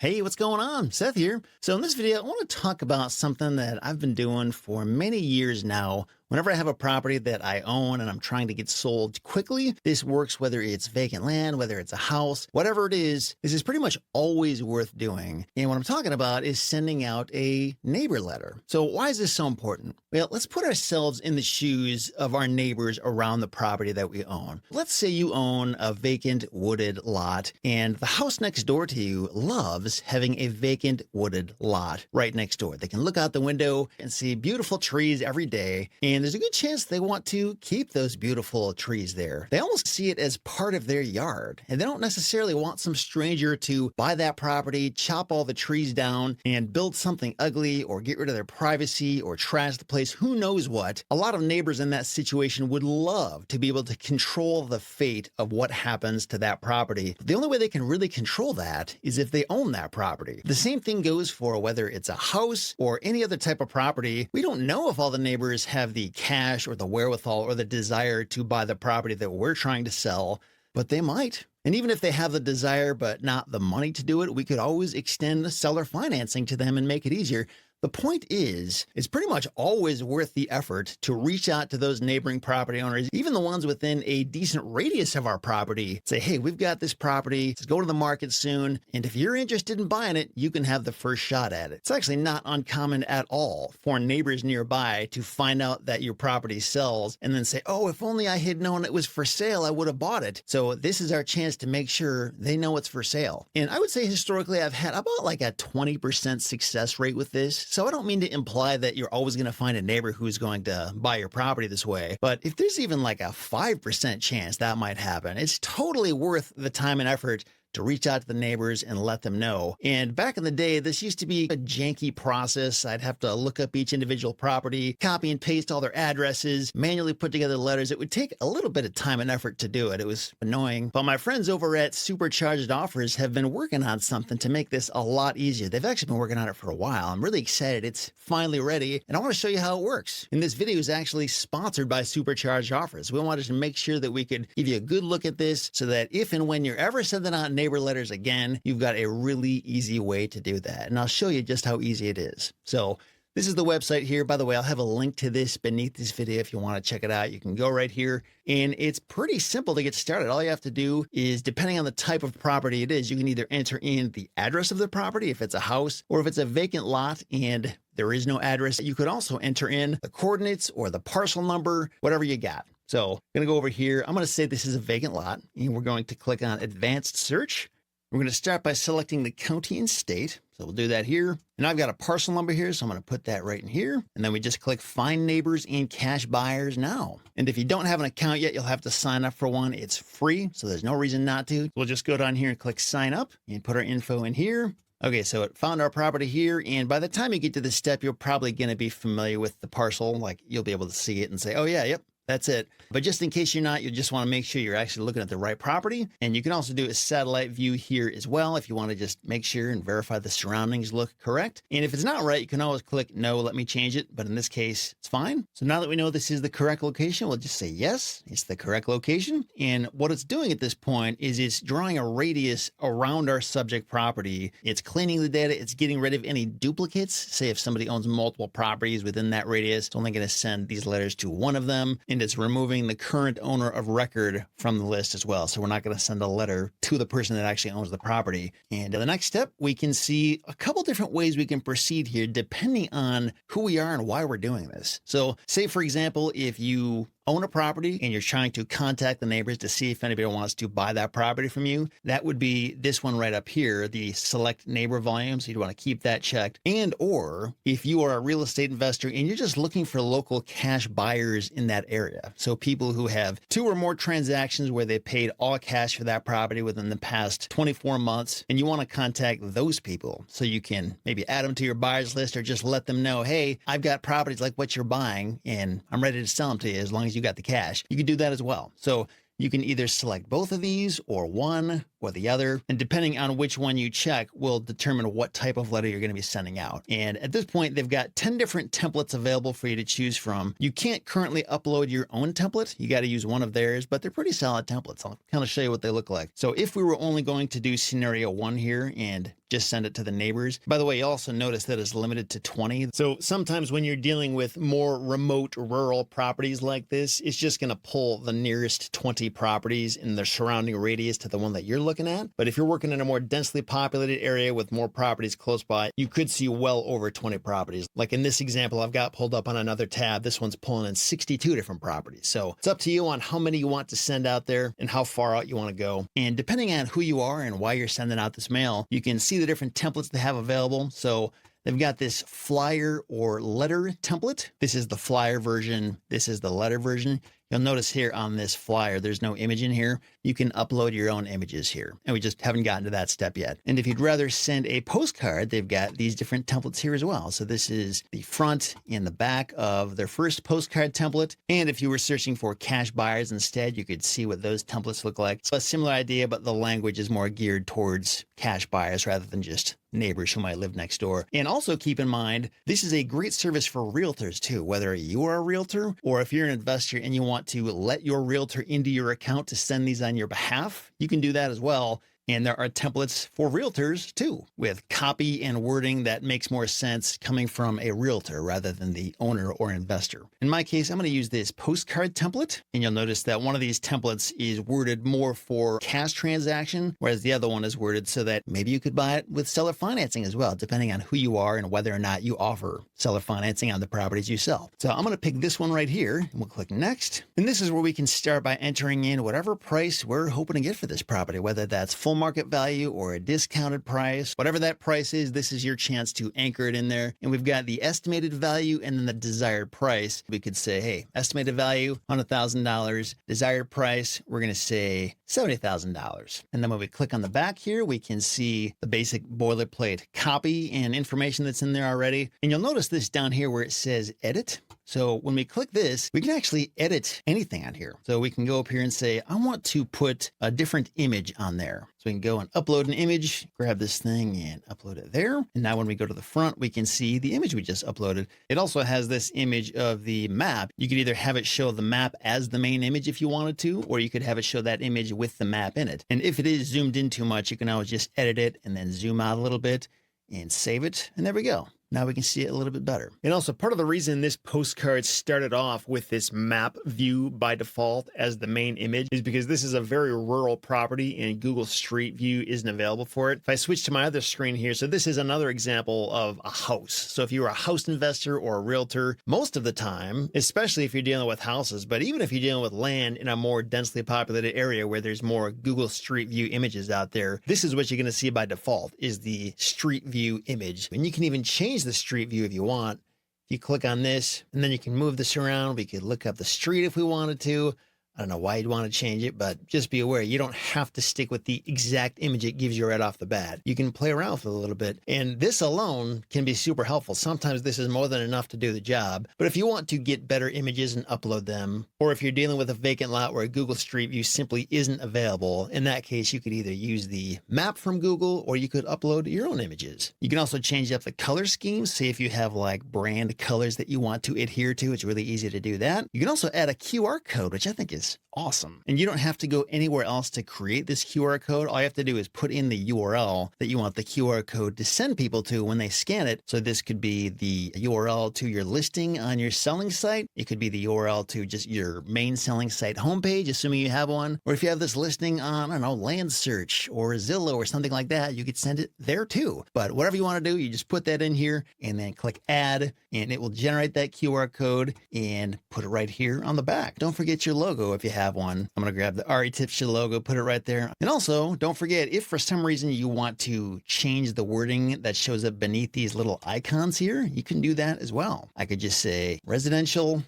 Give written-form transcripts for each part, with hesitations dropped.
Hey, what's going on? Seth here. So in this video, I want to talk about something that I've been doing for many years now. Whenever I have a property that I own and I'm trying to get sold quickly, this works whether it's vacant land, whether it's a house, whatever it is, this is pretty much always worth doing. And what I'm talking about is sending out a neighbor letter. So why is this so important? Well, let's put ourselves in the shoes of our neighbors around the property that we own. Let's say you own a vacant wooded lot and the house next door to you loves having a vacant wooded lot right next door. They can look out the window and see beautiful trees every day, and there's a good chance they want to keep those beautiful trees there. They almost see it as part of their yard, and they don't necessarily want some stranger to buy that property, chop all the trees down, and build something ugly or get rid of their privacy or trash the place, who knows what. A lot of neighbors in that situation would love to be able to control the fate of what happens to that property. The only way they can really control that is if they own that property. The same thing goes for whether it's a house or any other type of property. We don't know if all the neighbors have the cash or the wherewithal or the desire to buy the property that we're trying to sell, but they might. And even if they have the desire but not the money to do it, we could always extend the seller financing to them and make it easier. The point is, it's pretty much always worth the effort to reach out to those neighboring property owners, even the ones within a decent radius of our property. Say, hey, we've got this property, it's going to the market soon, and if you're interested in buying it, you can have the first shot at it. It's actually not uncommon at all for neighbors nearby to find out that your property sells and then say, oh, if only I had known it was for sale, I would have bought it. So this is our chance to make sure they know it's for sale. And I would say historically, I've had about like a 20% success rate with this. So I don't mean to imply that you're always going to find a neighbor who's going to buy your property this way, but if there's even like a 5% chance that might happen, it's totally worth the time and effort to reach out to the neighbors and let them know. And back in the day, this used to be a janky process. I'd have to look up each individual property, copy and paste all their addresses, manually put together letters. It would take a little bit of time and effort to do it. It was annoying. But my friends over at Supercharged Offers have been working on something to make this a lot easier. They've actually been working on it for a while. I'm really excited. It's finally ready, and I want to show you how it works. And this video is actually sponsored by Supercharged Offers. We wanted to make sure that we could give you a good look at this so that if and when you're ever sending out neighbor letters again, you've got a really easy way to do that. And I'll show you just how easy it is. So this is the website here. By the way, I'll have a link to this beneath this video if you want to check it out. You can go right here, and it's pretty simple to get started. All you have to do is, depending on the type of property it is, you can either enter in the address of the property if it's a house, or if it's a vacant lot and there is no address, you could also enter in the coordinates or the parcel number, whatever you got. So I'm going to go over here. I'm going to say this is a vacant lot, and we're going to click on Advanced Search. We're going to start by selecting the county and state. So we'll do that here. And I've got a parcel number here, so I'm going to put that right in here. And then we just click Find Neighbors and Cash Buyers Now. And if you don't have an account yet, you'll have to sign up for one. It's free, so there's no reason not to. We'll just go down here and click Sign Up and put our info in here. Okay, so it found our property here, and by the time you get to this step, you're probably going to be familiar with the parcel. Like, you'll be able to see it and say, oh yeah, yep, that's it. But just in case you're not, you just want to make sure you're actually looking at the right property. And you can also do a satellite view here as well if you want to just make sure and verify the surroundings look correct. And if it's not right, you can always click no, let me change it. But in this case, it's fine. So now that we know this is the correct location, we'll just say yes, it's the correct location. And what it's doing at this point is it's drawing a radius around our subject property. It's cleaning the data. It's getting rid of any duplicates. Say if somebody owns multiple properties within that radius, it's only going to send these letters to one of them. And it's removing the current owner of record from the list as well. So we're not going to send a letter to the person that actually owns the property. And the next step, we can see a couple different ways we can proceed here depending on who we are and why we're doing this. So say, for example, if you own a property and you're trying to contact the neighbors to see if anybody wants to buy that property from you, that would be this one right up here, the select neighbor volume. So you'd want to keep that checked. And or if you are a real estate investor and you're just looking for local cash buyers in that area. So people who have 2 or more transactions where they paid all cash for that property within the past 24 months, and you want to contact those people so you can maybe add them to your buyers list or just let them know, hey, I've got properties like what you're buying and I'm ready to sell them to you as long as you got the cash. You can do that as well. So you can either select both of these or one or the other, and depending on which one you check will determine what type of letter you're going to be sending out. And at this point, they've got 10 different templates available for you to choose from. You can't currently upload your own template. You got to use one of theirs, but they're pretty solid templates. I'll kind of show you what they look like. So if we were only going to do scenario 1 here and just send it to the neighbors. By the way, you also notice that it's limited to 20. So sometimes when you're dealing with more remote rural properties like this, it's just going to pull the nearest 20 properties in the surrounding radius to the one that you're looking at. But if you're working in a more densely populated area with more properties close by, you could see well over 20 properties. Like in this example I've got pulled up on another tab, this one's pulling in 62 different properties. So it's up to you on how many you want to send out there and how far out you want to go. And depending on who you are and why you're sending out this mail, you can see the different templates they have available. So they've got this flyer or letter template. This is the flyer version. This is the letter version. You'll notice here on this flyer, there's no image in here. You can upload your own images here. And we just haven't gotten to that step yet. And if you'd rather send a postcard, they've got these different templates here as well. So this is the front and the back of their first postcard template. And if you were searching for cash buyers instead, you could see what those templates look like. So a similar idea, but the language is more geared towards cash buyers rather than just neighbors who might live next door. And also keep in mind, this is a great service for realtors too, whether you are a realtor or if you're an investor and you want to let your realtor into your account to send these on your behalf, you can do that as well. And there are templates for realtors too, with copy and wording that makes more sense coming from a realtor rather than the owner or investor. In my case, I'm going to use this postcard template, and you'll notice that one of these templates is worded more for cash transaction, whereas the other one is worded so that maybe you could buy it with seller financing as well, depending on who you are and whether or not you offer seller financing on the properties you sell. So I'm going to pick this one right here, and we'll click next. And this is where we can start by entering in whatever price we're hoping to get for this property, whether that's full market value or a discounted price. Whatever that price is, this is your chance to anchor it in there. And we've got the estimated value and then the desired price. We could say, hey, estimated value, $100,000. Desired price, we're going to say $70,000. And then when we click on the back here, we can see the basic boilerplate copy and information that's in there already. And you'll notice this down here where it says edit. So when we click this, we can actually edit anything on here. So we can go up here and say, I want to put a different image on there. So we can go and upload an image, grab this thing and upload it there. And now when we go to the front, we can see the image we just uploaded. It also has this image of the map. You could either have it show the map as the main image if you wanted to, or you could have it show that image with the map in it. And if it is zoomed in too much, you can always just edit it and then zoom out a little bit and save it. And there we go. Now we can see it a little bit better. And also part of the reason this postcard started off with this map view by default as the main image is because this is a very rural property and Google Street View isn't available for it. If I switch to my other screen here, so this is another example of a house. So if you're a house investor or a realtor, most of the time, especially if you're dealing with houses, but even if you're dealing with land in a more densely populated area where there's more Google Street View images out there, this is what you're going to see by default is the Street View image. And you can even change the street view if you want. If you click on this and then you can move this around, we could look up the street if we wanted to. I don't know why you'd want to change it, but just be aware, you don't have to stick with the exact image it gives you right off the bat. You can play around with it a little bit, and this alone can be super helpful. Sometimes this is more than enough to do the job, but if you want to get better images and upload them, or if you're dealing with a vacant lot where Google Street View simply isn't available, in that case, you could either use the map from Google or you could upload your own images. You can also change up the color schemes. Say if you have like brand colors that you want to adhere to, it's really easy to do that. You can also add a QR code, which I think is awesome. And you don't have to go anywhere else to create this QR code. All you have to do is put in the URL that you want the QR code to send people to when they scan it. So this could be the URL to your listing on your selling site. It could be the URL to just your main selling site homepage, assuming you have one. Or if you have this listing on, I don't know, Land Search or Zillow or something like that, you could send it there too. But whatever you want to do, you just put that in here and then click add, and it will generate that QR code and put it right here on the back. Don't forget your logo if you have one. I'm going to grab the REtipster logo, put it right there. And also, don't forget, if for some reason you want to change the wording that shows up beneath these little icons here, you can do that as well. I could just say residential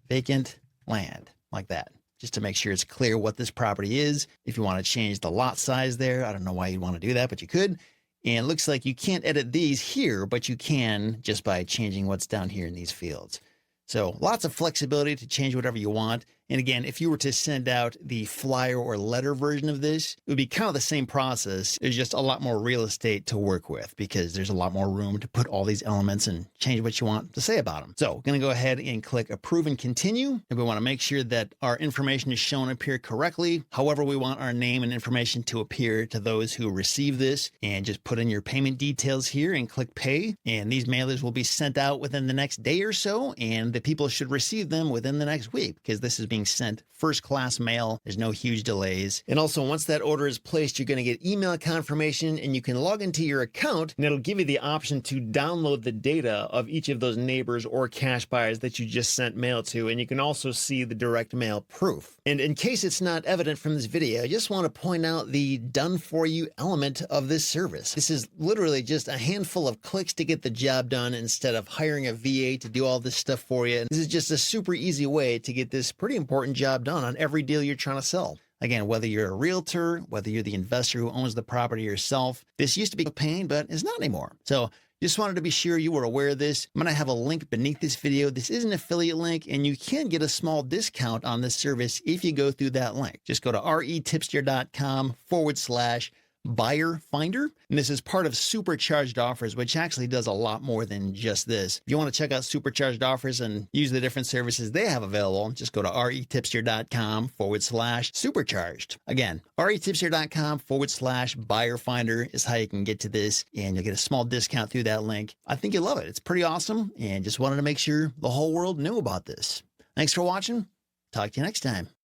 vacant land, like that, just to make sure it's clear what this property is. If you want to change the lot size there, I don't know why you'd want to do that, but you could. And it looks like you can't edit these here, but you can just by changing what's down here in these fields. So lots of flexibility to change whatever you want. And again, if you were to send out the flyer or letter version of this, it would be kind of the same process. There's just a lot more real estate to work with because there's a lot more room to put all these elements and change what you want to say about them. So I'm going to go ahead and click approve and continue. And we want to make sure that our information is shown up here correctly. However, we want our name and information to appear to those who receive this, and just put in your payment details here and click pay. And these mailers will be sent out within the next day or so, and the people should receive them within the next week because this is being sent first class mail. There's no huge delays. And also, once that order is placed, you're going to get email confirmation, and you can log into your account, and it'll give you the option to download the data of each of those neighbors or cash buyers that you just sent mail to. And you can also see the direct mail proof. And in case it's not evident from this video, I just want to point out the done for you element of this service. This is literally just a handful of clicks to get the job done instead of hiring a VA to do all this stuff for you. This is just a super easy way to get this pretty important job done on every deal you're trying to sell. Again, whether you're a realtor, whether you're the investor who owns the property yourself, this used to be a pain, but it's not anymore. So just wanted to be sure you were aware of this. I'm going to have a link beneath this video. This is an affiliate link, and you can get a small discount on this service if you go through that link. Just go to REtipster.com/buyer finder. And this is part of Supercharged Offers, which actually does a lot more than just this. If you want to check out Supercharged Offers and use the different services they have available, just go to REtipster.com/supercharged. Again, REtipster.com/buyer finder is how you can get to this, and you'll get a small discount through that link. I think you'll love it. It's pretty awesome, and just wanted to make sure the whole world knew about this. Thanks for watching. Talk to you next time.